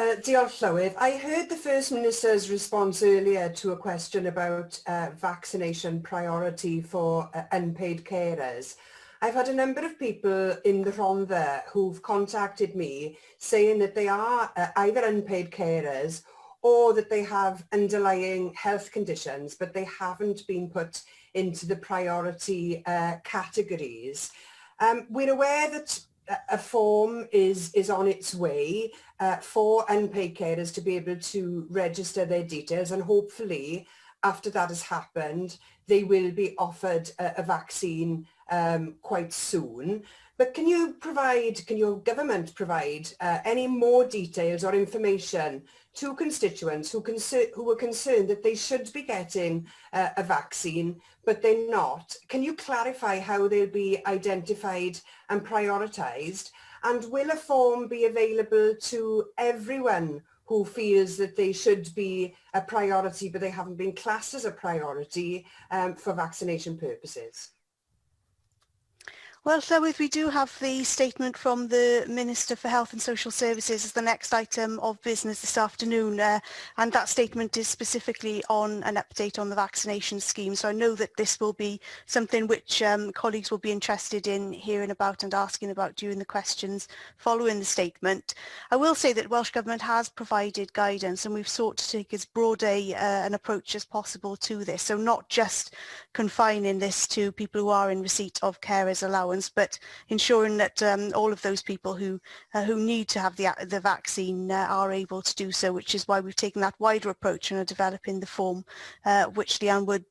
Diolch, Llywydd. I heard the First Minister's response earlier to a question about vaccination priority for unpaid carers. I've had a number of people in the Rhondda who've contacted me saying that they are either unpaid carers or that they have underlying health conditions, but they haven't been put into the priority categories. We're aware that a form is on its way for unpaid carers to be able to register their details, and hopefully after that has happened they will be offered a vaccine quite soon. But can your government provide any more details or information to constituents who are concerned that they should be getting a vaccine but they're not? Can you clarify how they'll be identified and prioritised? And will a form be available to everyone who feels that they should be a priority but they haven't been classed as a priority for vaccination purposes? Well, Llywydd, we do have the statement from the Minister for Health and Social Services as the next item of business this afternoon, and that statement is specifically on an update on the vaccination scheme. So I know that this will be something which colleagues will be interested in hearing about and asking about during the questions following the statement. I will say that Welsh Government has provided guidance, and we've sought to take as broad an approach as possible to this. So not just confining this to people who are in receipt of carers allowance, but ensuring that all of those people who need to have the vaccine are able to do so, which is why we've taken that wider approach and are developing the form which Leanne Wood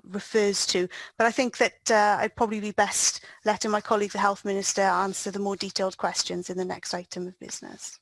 refers to. But I think that I'd probably be best letting my colleague, the Health Minister, answer the more detailed questions in the next item of business.